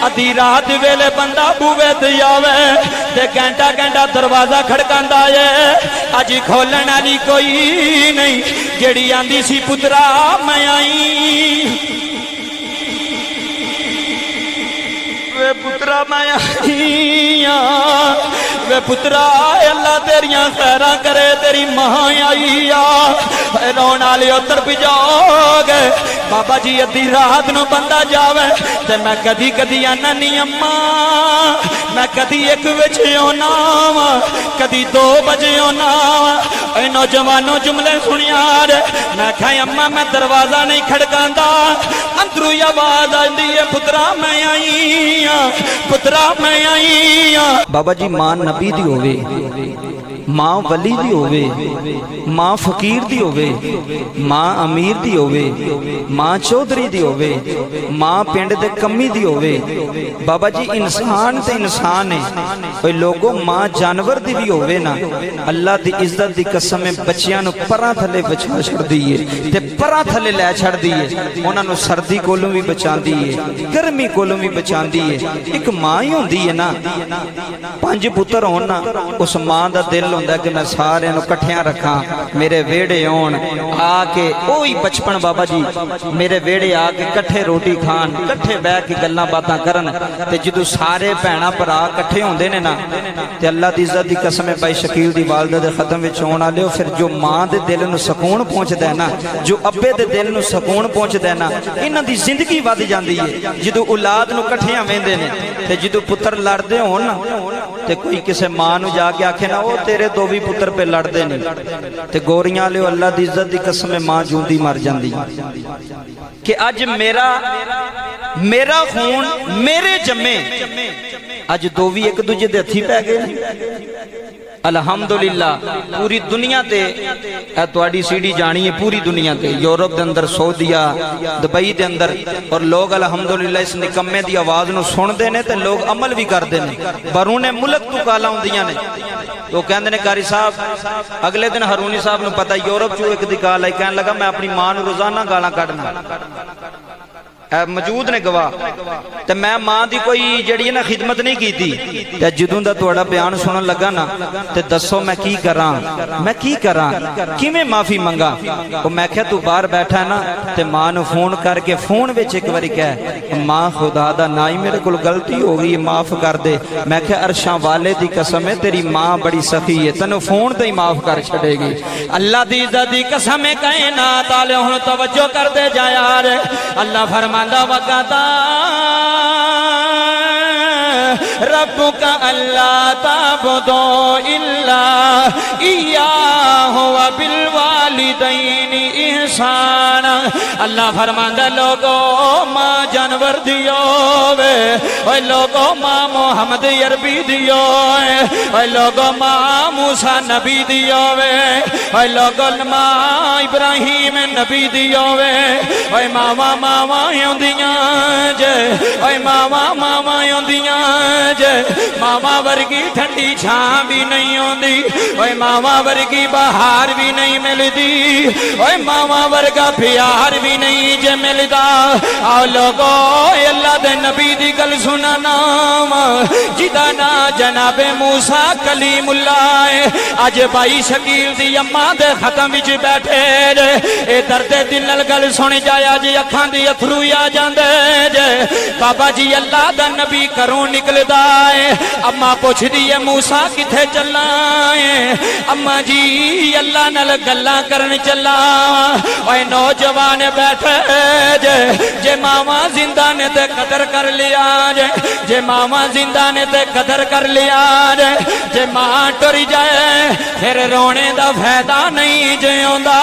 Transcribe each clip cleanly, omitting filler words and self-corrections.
अद्धी रात वेले बंदा बूवे ते आवे ते घंटा घंटा दरवाजा खड़कांदा है। अज खोलन वाली कोई नहीं जेड़ी आंदी सी पुत्रा मैं आई वे पुत्रा मैं आई वे पुत्रा अल्लाह तेरिया खैरा करे तेरी मां आई आ रोन वाले उतर पिजाओगे बाबा जी अद्धी रात नू बंदा जावे ते मैं कदी कदी आना नी अम्मा मैं कदी 1 बजे आना वा कदी 2 बजे आना वा नौजवानों जुमले सुनिया मैं कहा अम्मा मैं दरवाजा नहीं खड़कांदा अंदरू आवाज आती है पुत्रा मैं आई पुत्रा मैं आई। बाबा जी मां नबी दी होवे मां वली दी होवे मां फकीर दी होवे मां अमीर दी होवे मां चौधरी दी होवे मां पिंड दे कमी दी होवे बाबा जी इंसान ते इंसान है कोई लोगों मां जानवर दी भी होवे ना अल्लाह दी इज्जत दी कसम है बच्चियां नु परां थले बचा छड़दी है ते परां थले लै छड़दी है उन्हां नु सर्दी कोलों भी बचांदी है गर्मी कोलों भी बचांदी है। एक मां ही होंदी है ना 5 पुत्र होण ना उस मां दा दिल होंदा कि मैं सारे नु इकट्ठियां रखां मेरे वेड़े आउण आके ओही बचपन बाबा जी मेरे वेड़े आके इकट्ठे रोटी खान इकट्ठे बैठ के गल्लां बातां करन ते जदों सारे भैणा भरा इकट्ठे होंदे ने ना ते अल्लाह दी इज्जत दी कसम है भाई शकील दी वालदा दे खत्म विच आउण वाले फिर जो मां दे दिल नु सुकून पहुंचदा है ना जो अब्बे दे दिल नु सुकून पहुंचदा है ना इन्हां दी जिंदगी वध जांदी है। जदों औलाद नु इकट्ठियां वेंदे ने ते जदों पुत्र लड़दे होण ना ते कोई किसी मां नु जाके आखे ना वो तेरे 2 भी पुत्र पे लड़ते नहीं ते गोरियां ले अल्लाह दी इज्जत दी कसम मां जूंदी मर जांदी कि अज मेरा खून मेरे जम्मे अज 2 भी एक दूजे दे हथी पै गए। अलहमदुलिल्लाह पूरी दुनिया ते तुहाडी सीढ़ी जानी है पूरी दुनिया ते यूरोप दे अंदर सऊदिया दुबई दे अंदर और लोग अलहमदुलिल्लाह इस निकम्मे दी आवाज नु सुनते ने ते लोग अमल भी करते हैं। बरूने मुल्क तू गालां आउंदियां ने तो कहंदे ने कारी साहब अगले दिन हरूनी साहब नु पता यूरोप चो एक दी गाल आई कहन लगा मैं अपनी मां नु रोजाना गालां कढना मौजूद ने गवाह ते मैं मां दी कोई जड़ी ना खिदमत नहीं की थी ते जदों दा तुहाडा बयान सुनन लगा ना ते दसो मैं की करा किवें माफी मंगा। ओ मैं क्या तू बाहर बैठा है ना ते मां नु फोन करके फोन विच एक बारी कह मां खुदा दा ना ही मेरे कोल गलती हो गई माफ कर दे। मैं क्या अरशां वाले दी कसम है तेरी मां बड़ी सखी है तैनू फोन ते ही माफ कर छड़ेगी। अल्लाह दी इज्जत दी कसम है कायनात वाले हुण तवज्जो करदे जा यार अल्लाह फरमांदा वक़दा रब्बुका अल्लाह ताबुदू इल्ला इय्याहु व बिल वालिदैनि ihsana। अल्लाह फरमांदा लोगो मां जानवर दियो वे ओए लोगो मां मोहम्मद अरबी दियो ओए लोगो मां मूसा नबी दियो वे ओए लोगो मां इब्राहिम नबी दियो वे ओए मावा आउंदियां जे ओए मावा आउंदियां जे मावा वर्गी ठंडी छां भी नहीं आउंदी ओए मावा वर्गी बहार भी नहीं मिलदी ओए मावा वर्गा प्यार भी नहीं जे मिलदा। आओ लोगो अल्लाह दे नबी दी गल सुना नाम जिदा ना जनाबे मूसा कलीमुल्लाह अज भाई शकील दी अम्मा दे खत्म विच बैठे ए दर्दे दिल नाल गल सुन जाया जे अखां दी अथरू आ जांदे जे बाबा जी अल्लाह दा नबी घरों निकलदा है अम्मा पुछदी है मूसा किथे चलना है अम्मा जी अल्लाह नाल गल्लां करन चला ओए नौजवान बैठे जे मावा जिंदा ने ते कदर कर लिया जे मावा जिंदा ने ते कदर कर लिया जे मां टुर जाए फिर रोने दा फायदा नहीं जिउंदा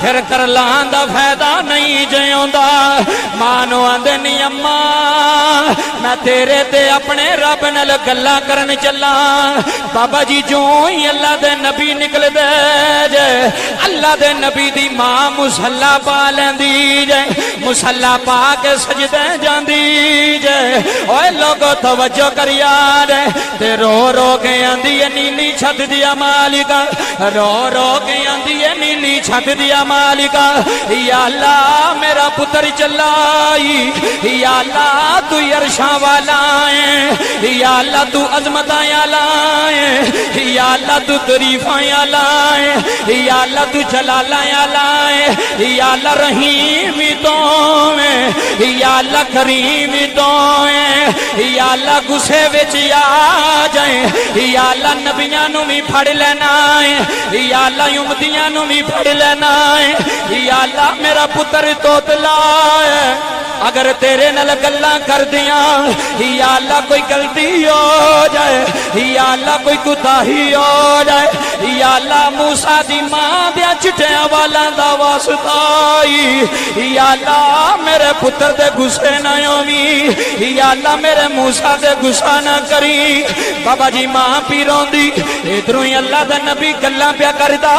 फिर करलां दा फायदा नहीं जिउंदा। मां नु आंदे नी अम्मा मैं तेरे ते अपने रब नाल गल्लां करन चला। बाबा जी जो ही अल्लाह दे नबी निकलदे जे अल्लाह दे नबी दी मां मुसल्ला पा लैंदी जे मुसल्ला पा के सजदे जांदी जे ओए लोगो तवज्जो कर यार ते रो रो के आंदी है नीली छत दिया मालिका रो रो के आंदी है नीली छत दिया मालिका या अल्लाह मेरा पुत्र चलाई या अल्लाह तू अरशां असीसां वाला है या अल्लाह तू अजमतां वाला है या अल्लाह तू तरीफां वाला है या अल्लाह तू जलालां वाला है या अल्लाह रहीम तो है या अल्लाह करीम तो है या अल्लाह गुस्से विच आ जाए या अल्लाह नबियां नू भी फड़ लेना है या अल्लाह उम्मतियां नू भी फड़ लेना है या अल्लाह मेरा पुत्र तोतला है अगर तेरे नाल गल्लां कर दिया या अल्लाह कोई गलती हो जाए या अल्लाह कोई कुताही हो जाए या अल्लाह मूसा दी मां दे चिट्टियां वाला दा वास्ता या अल्लाह मेरे पुत्र दे गुस्से ना होवी या अल्लाह मेरे मूसा दे गुस्सा ना करी बाबा जी मां पी रोंदी इधरों ही अल्लाह दा नबी गल्लां पिया करदा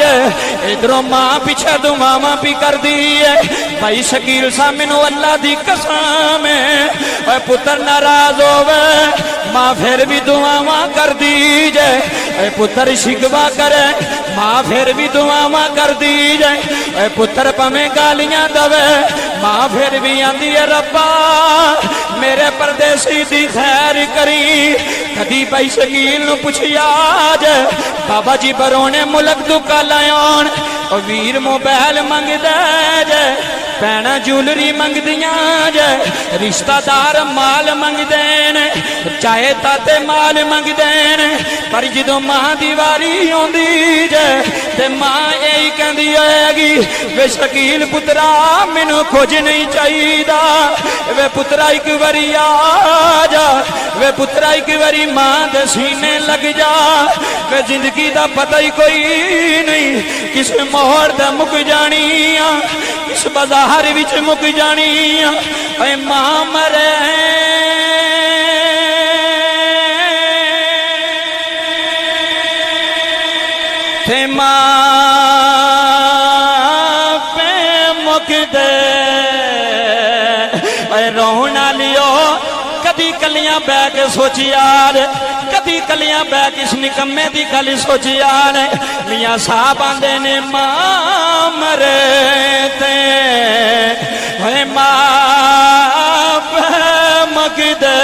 जे इधरों मां पीछे दुआवां पी करदी है भाई शकील सा मैनू अल्लाह दी कसम है पुत्र नाराज होवे मां फिर भी दुआवां कर दी जे पुत्र शिकवा करे मां फिर भी दुआवां कर दी जे पुत्र पवें गालियां दवे मां फिर भी आंदी है रब्बा मेरे परदेसी दी खैर करी कदी भाई शकील नू पुछया जे बाबा जी बरोने मुल्क तू कल आउण वीर मोबाइल मंगदा जे भैन जूलरी मंगदियां जे रिश्तेदार माल मंगदे ने चाहे ताते माल मंगदे ने पर जदों मां दी वारी आउंदी जे ते मां यही कहंदी होएगी वे शकील पुत्रा मैनू कुछ नहीं चाहिदा वे पुत्रा एक बारी आ जा वे पुत्रा एक बारी मां दे सीने लग जा वे जिंदगी दा पता ही कोई नहीं किस मोड़ ते मुक जानी किस बाजार विच मुक जानी ऐ मां मरे थे मां पे मुक दे ऐ रोना लियो कदी कलियां बह के सोची यार कदी कलियां बह के इस निकम्मे दी गल सोची यार मियां साहब आंदे ने मां मरे ते है मां पे मुक दे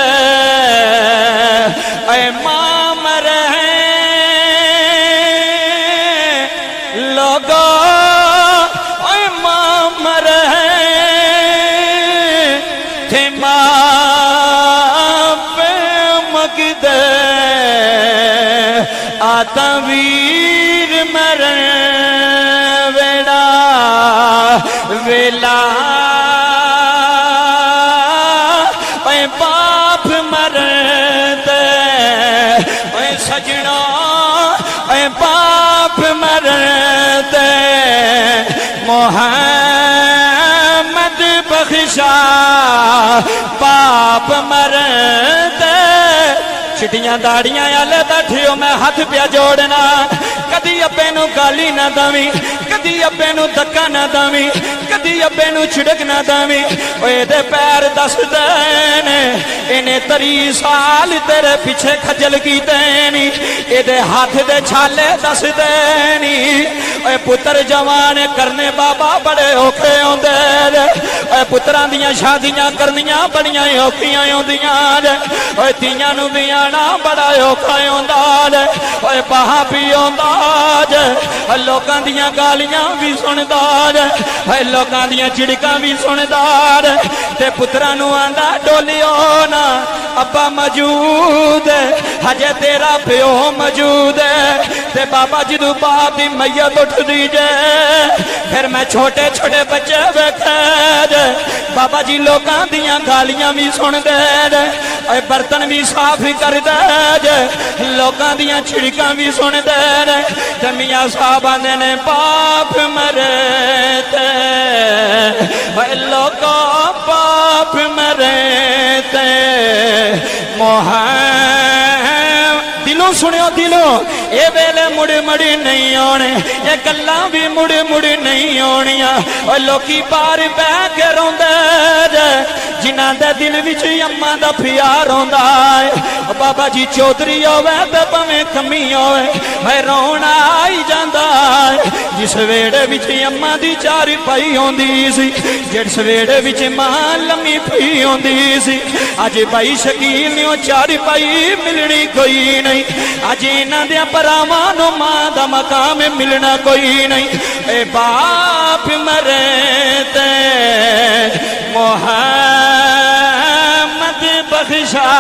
ऐ मां मरे लोगो ऐ मां मरे थे मां पे मुक दे आता वीर मरण वेड़ा वेला ऐ बाप मरण ते ऐ सजना ऐ बाप मरण ते मोहम्मद बख्शा बाप मरण ते चिट्टियां दाड़ियां आले बैठियो मैं हाथ पिया जोड़ना कदी अब्बे नू गाली ना दवी कदी अब्बे नू धक्का ना दवी कदी अब्बे नू छिड़क ना दवी ओए पैर दस देने इन्हें 30 साल तेरे पीछे खजल कीते नी एदे हाथ दे छाले दस देनी ओए पुत्र जवान करने बाबा बड़े औखे होंदे ओए पुत्रां दियां शादियां करनियां बड़ियां औखियां होंदियां ओए तियां नू भी आना बड़ा औखा होंदा ओए बाहां पी होंदा लोकां दियां गालियां भी सुनदा ओए लोकां दियां झिड़कां भी सुनदा ते पुत्रां नू आंदा डोलियो ना अब्बा मौजूद हजे तेरा प्यो मौजूद ते बाबा जदों बाप दी मैयत उठदी जे फिर मैं छोटे छोटे बच्चे बैठे बाबा जी लोकां दियां गालियां भी सुनदे ओए बर्तन भी साफ कर दे लोकां दियां छिड़कां भी सुनदे ते मियां साहब आंदे ने बाप मरे ते ओए लोको बाप मरे ते मोहम्मद दिलों सुनियो दिलों ये वेले मुड़ मुड़ नहीं आने, ये गल्लां भी मुड़ मुड़ नहीं आनियां। और लोकी बाहर बह के रोंदे जे, जिन्हां दे दिल विच अम्मा दा प्यार होंदा है। बाबा जी चौधरी होवे ते भावें कमी होवे, मैं रोना आई जांदा है। जिस वेड़े विच अम्मा दी चार पाई होंदी सी, जिस वेड़े विच मां लम्मी पई होंदी सी, अज भाई शकील ने चार पाई मिलनी कोई नहीं। अज इन्हां दे भरावां नूं मां दा मकाम मिलना कोई नहीं। ए बाप मरे ते मोहम्मद बख्शा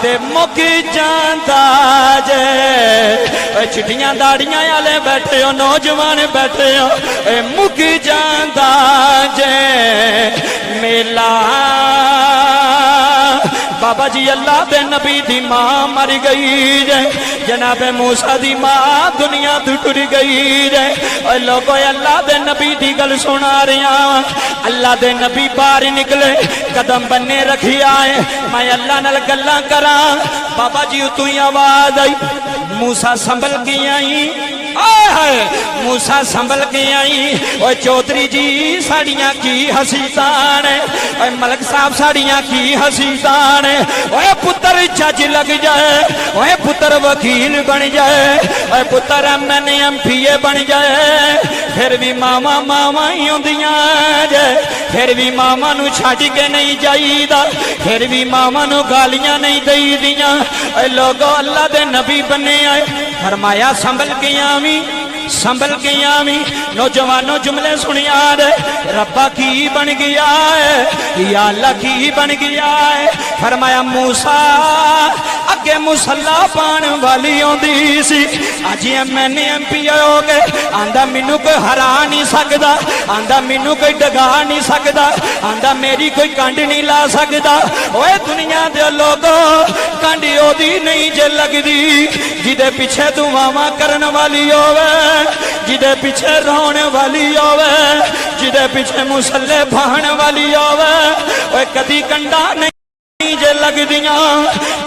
ते मुक जांदा जे। चिट्टियां दाड़ियां आले बैठे हो, नौजवान बैठे हो, ए मुक जांदा जे मेला। बाबा जी अल्लाह दे नबी दी मां मर गई जे, जनाब मूसा दी मां दुनिया तो टुर गई जे। और लोगो अल्लाह दे नबी दी गल सुना रहा, अल्लाह दे नबी बाहर निकले, कदम बन्ने रखी आए, मैं अल्लाह नाल गल्लां करा। बाबा जी उतों ही आवाज आई, मूसा संभल के आई, मूसा संभल के आई। और चौधरी जी साड़ियां की हसीतान है, मलक साहब साड़ियां की हसीतान है। ओए पुत्र जज लग जाए, ओए पुत्र वकील बन जाए, ओए पुत्र MNA MPA बन जाए, फिर भी मामा मामा ही होंदियां जे। फिर भी मामा नू छड्ड के नहीं जाईदा, फिर भी मामा नू गालियां नहीं दई दियां। लोगो अल्लाह दे नबी बने आए, फरमाया संभल के आवी, संभल के आवी। नौजवानों जुमले सुनिया दे, रब्बा की बन गया है, या अल्लाह की बन गया है। फरमाया मूसा अगे मुसल्ला पान वाली आंदी सी, अज MNA MPA हो गए, आंदा मैनू कोई हरा नहीं सकता, आंदा मैनू कोई डगा नहीं सकता, आंदा मेरी कोई कंड नहीं ला सकता। ओए दुनिया दे लोगो कंड ओदी नहीं जे लगदी जिदे पीछे दुआवां करन वाली होवे, जिदे पीछे रोने वाली होवे, जिदे पीछे मुसल्ले बहाने वाली होवे। ओए कदी कंडा नहीं जे लगदियां,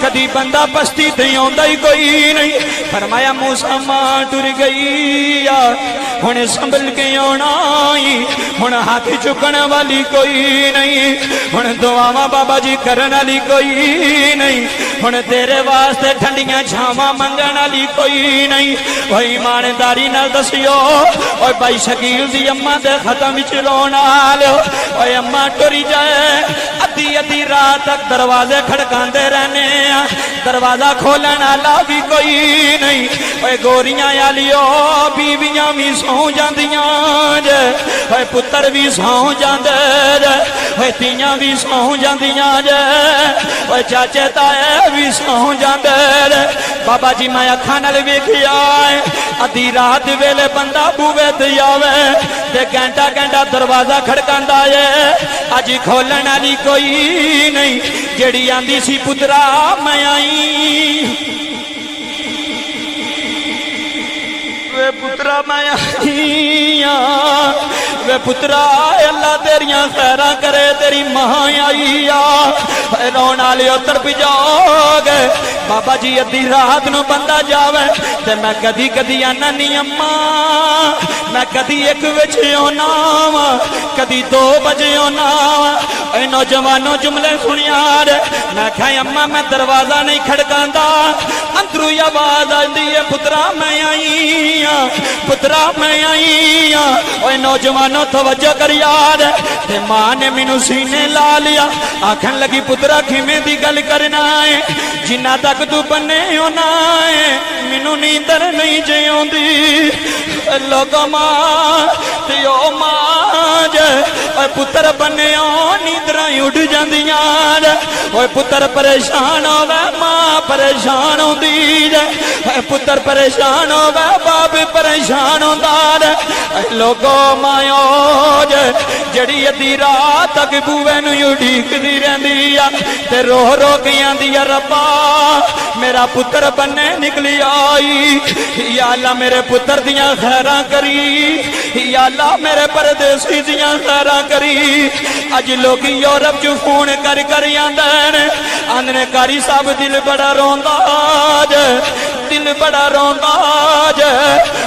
कदी बंदा बस्ती ते आंदा ही कोई नहीं। फरमाया मूसा मां टुर गई आ, हुण संभल के आना ही, हुण हाथ चुकन वाली कोई नहीं, हुण दुआवां बाबा जी करन वाली कोई नहीं, हुण तेरे वास्ते ठंडियां छावां मंगण वाली कोई नहीं। ओए ईमानदारी नाल दसियो, ओए भाई शकील दी अम्मा दे खत्म विच रोण आलो। ओए अम्मा टुरी जाए, अद्धी अद्धी रात तक दरवाजे खड़कांदे रहने, दरवाजा खोलन वाला भी कोई नहीं। ओए गोरियां आलियो बीवियां भी सौ जांदियां जे, ओए पुत्र भी सौ जांदे जे, ओए तियां भी सौ जांदियां जे, ओए चाचे ताए भी सौ जांदे जे। बाबा जी मैं अखां नाल वेखिया अद्धी रात वेले बंदा बूवे ते आवे ते घंटा घंटा दरवाजा खड़कांदा है, अज खोलन वाली कोई नहीं। जेड़ी आंदी सी पुत्रा मैं आई, वे पुत्रा मैं आई वे पुत्रा अल्लाह तेरिया खैरा करे, तेरी मां आई आ। रोन वाले तरफ जाओगे बाबा जी, अद्धी रात नू बंदा जावे ते मैं कदी कदी आना नी अम्मा, मैं कदी 1 बजे आना वा, कदी 2 बजे आना वा। नौजवानों जुमले सुनिया मैं कहा अम्मा मैं दरवाजा नहीं खड़कांदा, अंदरू आवाज आती है पुत्रा मैं आई हाँ, पुत्रा मैं आई हाँ। नौजवानों तवज्जो कर यार, ते मां ने मैनू सीने ला लिया, आखन लगी पुत्रा किवें दी गल करना है, जिन्ना तक तू बने होना है मैनू नींदर नहीं जे आउंदी। लोगो मां ते ओ मां जे पुत्र बने नींदरां उड़ जांदियां, ओए पुत्र परेशान होवे मां परेशान होंदी जे, पुत्र परेशान होवे बाप परेशान होंदा जे। लोगो मायो जे जड़ी अद्धी रात तक बूवे नूं उड़ीकदी रहिंदी आ ते रो रो के आंदी आ रब्बा मेरा पुत्र बन्ने निकली आई, या अल्लाह मेरे पुत्र दियां खैरां करी, या अल्लाह मेरे परदेसी दियां खैरां करी। अज लोग यूरोप चो फोन कर कर आंदे ने कारी साहब दिल बड़ा रोंदा जे, दिल बड़ा रोंदा जे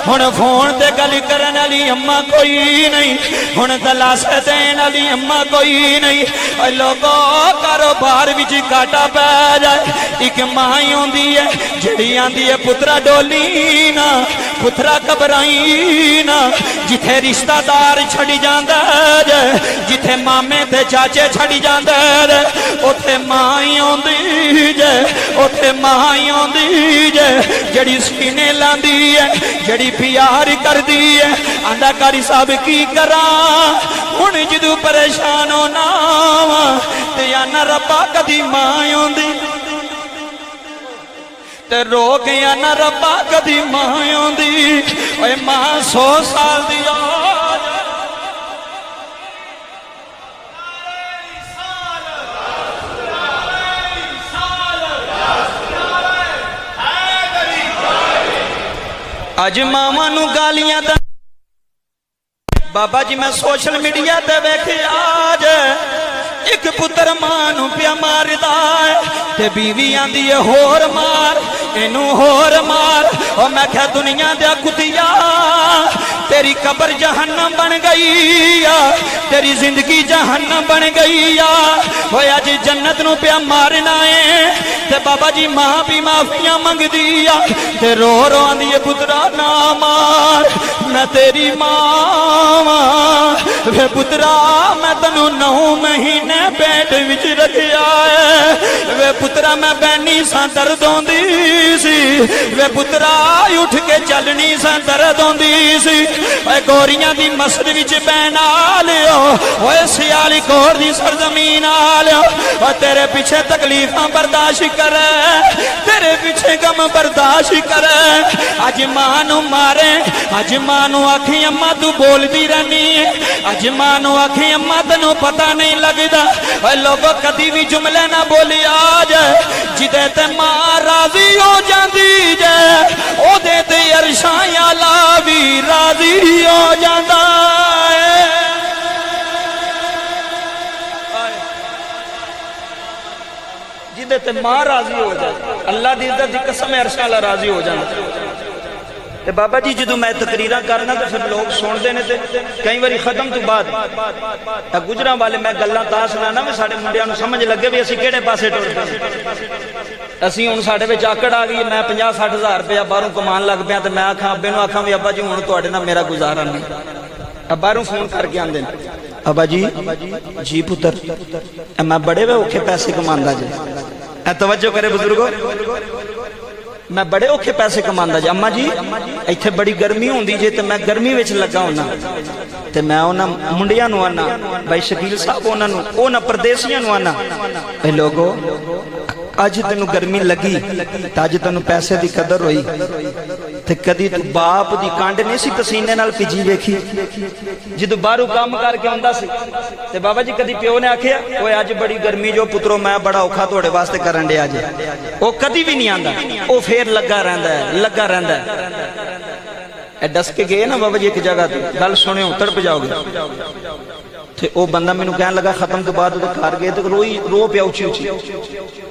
हुण फोन ते गल करन वाली अम्मा कोई नहीं, हुण दलासे देण वाली अम्मा कोई नहीं। लोगो कारोबार विच घाटा पै जाए, एक मां ही होंदी है जिहड़ी आंदी है पुत्रा डोली ना, पुत्रा घबराई ना। जिथे रिश्तेदार छड़ी जांदा जे, जिथे मामे ते चाचे छड़ी जांदा जे, उथे मां ही आंदी जे, उथे मां ही आंदी जे जिहड़ी सीने लांदी है, जिहड़ी प्यार करदी है। आंदा कारी साहब की करा हुण जदों परेशान होना ते आना रब्बा कदी मां आंदी ते रो गया ना रब्बा कदी मां आंदी। ओए मां 100 साल दी अज मावां नूं गालियां दा बाबा जी मैं सोशल मीडिया ते वेखिया आज एक पुत्र मां नूं पिया मारदा है ते बीवी आंदी है होर मार इनू होर मार। और मैं क्या दुनिया दे कुतिया तेरी कब्र जहन्नम बन गई या तेरी जिंदगी जहन्नम बन गई या। होए अज जन्नत नूं पिया मारना है ते बाबा जी मां भी माफिया मंगदी आ ते रो रो आंदी है पुत्रा ना मार मैं तेरी मां वे पुत्रा मैं तैनू 9 महीने पेट विच रखिया है। वे पुत्रा मैं बैनी सा दर्द होंदी सी, वे पुत्रा उठ के चलनी सा दर्द होंदी सी। गोरियां दी मस्जिद विच बैना लियो, ओए सियाली कोर दी सरजमीन आ लियो। और तेरे पीछे तकलीफां बर्दाश्त कर, तेरे पीछे गम बर्दाश्त कर। अज मां नू मारे, अज मां नू आखी अम्मा तू बोलदी रहनी है, अज मां नू आखी अम्मा तैनू पता नहीं लगदा। लोगों कदी भी जुमले ना बोली आज जिदे ते मां राजी हो जाती जे ओदे ते अरशां आला भी राजी हो जाता है। जिदे ते मां राजी हो जाए अल्लाह दी इज्जत दी कसम अरशां आला राजी हो जाता। ते बाबा जी जो मैं तकरीर करना तो फिर लोग सुनते हैं तो कई बार खत्म तो बाद गुजरा वाले मैं गल्लां तां सुनाना भी साडे मुंडियां नूं समझ लगे भी असीं किहड़े पासे टुर पए। असीं हुण साडे विच आकड़ आ गई, मैं 50-60 हज़ार रुपया बाहरों कमान लग पिया तो मैं आखां अब्बे नूं आखां भी अब्बा जी हुण तुहाडे नाल मेरा गुजारा नहीं। बाहरों फोन करके आंदे ने अब्बा जी पुत्र मैं बड़े वे औखे पैसे कमांदा जी। तवज्जो करे बुजुर्गो, मैं बड़े औखे पैसे कमांदा जी। अम्मा जी इत्थे बड़ी गर्मी होंदी जे तो मैं गर्मी विच लगा होना ते मैं उन्हां मुंडियां नूं आना भाई शकील साहब उन्हां परदेसियां नूं आना ए लोगो अज तेनू गर्मी लगी तो अज तेनू पैसे की कदर हुई ते कदी तू बाप की कंड नहीं सी पसीने नाल भिजी वेखी जो बाहरों काम करके आंदा सी ते बाबा जी कदी प्यो ने आखिया ओए अज बड़ी गर्मी जो पुत्रो मैं बड़ा औखा तुहाडे वास्ते करन दिया जे। वो कदी भी नहीं आंदा, वो फिर लगा रहिंदा है। दस के गए ना बाबा जी एक जगह ते गल सुनियो तड़प जाओगे ते ओ बंदा मैनू कहन लगा खत्म तो बाद घर गए तो रो पिया उची उची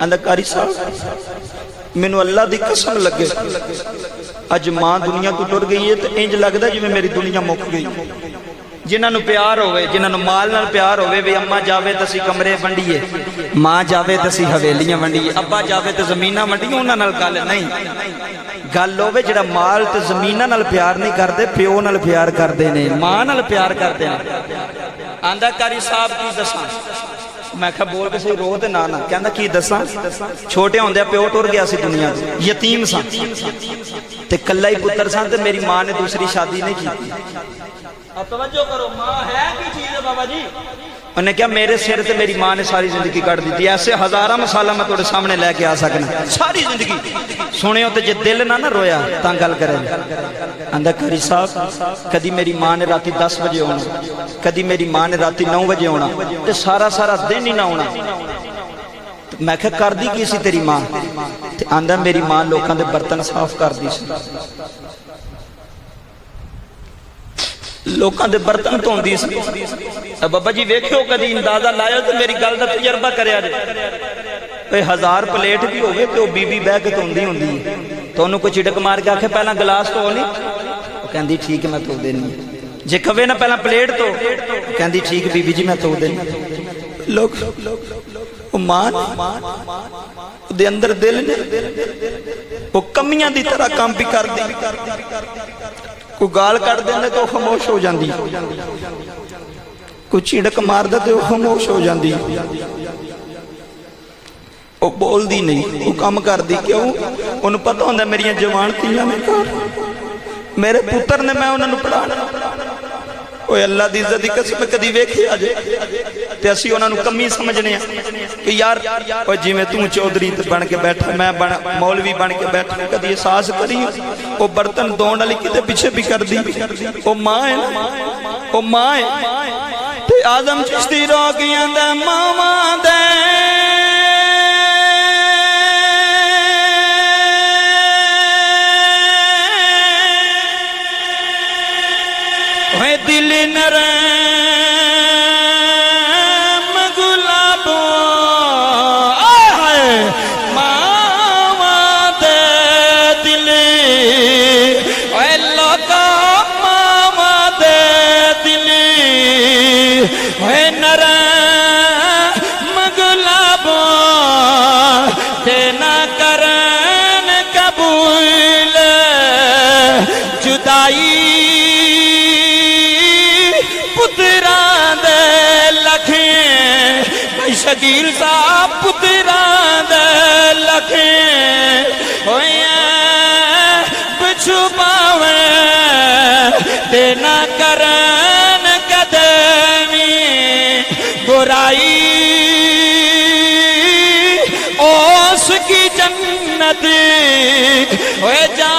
आंदा कारी साहब मैनू अल्लाह दी कसम लगे अज मां दुनिया तो टुर गई है तो इंज लगदा जिवें मेरी दुनिया मुक गई। जिन्होंने प्यार होवे, जिन्होंने माल नाल प्यार होवे भी अम्मा जावे तो असीं कमरे वंडीए, मां जावे तो असीं हवेलियां वंडीए, अब्बा जावे तो जमीनां वंडीए, उन्हां नाल गल नहीं। गल होवे जिहड़ा माल ते जमीनां नाल प्यार नहीं करदे प्यो नाल प्यार करदे ने, मां नाल प्यार करदे ने। आंदा कारी साहब की दसां, मैं क्या बोल के सही रो ते ना कहंदा की दसां छोटे होंदे प्यो टुर गया सी दुनिया तो यतीम सा ते कल्ला ही पुत्र सा ते मेरी मां ने दूसरी शादी नहीं की। अब तवज्जो करो, मां है की चीज है बाबा जी। उन्हें क्या मेरे सिर ते मेरी मां ने सारी जिंदगी कट दी। ऐसे हजारां मिसालां मैं तुहाडे सामने लेके आ सकना सारी जिंदगी सुनियो ते जे दिल ना रोया तां गल करे। आंदा कारी साहब कदी मेरी मां ने राती 10 बजे आना, कदी मेरी मां ने राती 9 बजे आना ते सारा दिन ही ना आना। मैं क्या करदी की सी तेरी मां? ते आंदा मेरी मां लोकां दे बर्तन साफ करदी सी, लोकां दे बर्तन धोंदी सी। बाबा जी वेखियो कदी अंदाजा लायो तो मेरी गल दा तजर्बा करया जे। 1000 प्लेट भी होवे तो बीबी बह के धोंदी हुंदी है। तो उन्होंने कोई चिड़क मार के आखे पहला गिलास धो ली, वो कहती ठीक है मैं धो देनी। जे कवे ना पहला प्लेट तो कहती ठीक बीबी जी मैं धो देनी। लोग मां दे अंदर दिल ने वो कमियां दी तरह काम भी कर दी, कोई गाल कट देंदे तो खामोश हो जाती, कोई चिड़क मारदा तो खामोश हो जाती, वो बोलती नहीं, वो काम करती। क्यों? उन्हें पता होंदा मेरिया जवान धीआं ने घर, मेरे पुत्र ने मैं उन्होंने पढ़ाना। ओए अल्लाह दी इज्जत दी कसम कदी वेखी अजे ते असी उन्होंने कमी समझने कि यार ओए जिवें तू चौधरी बन के बैठा मैं बन मौलवी बन के बैठा, कदी एहसास करी वो बर्तन धोने वाली किते पीछे भी कर दी। वो मां है ना, वो मां है ते आजम चिश्ती रोगियां दा मावा दे दिल नरम गुलाब मावा दे दिल लोका मावा दे दिल नरम गुलाब ते ना करन कबूल जुदाई शकील साहब पुत्रा दे लखे बिछू पावे ते ना करन कदमी बुराई उसकी जन्नत होए जा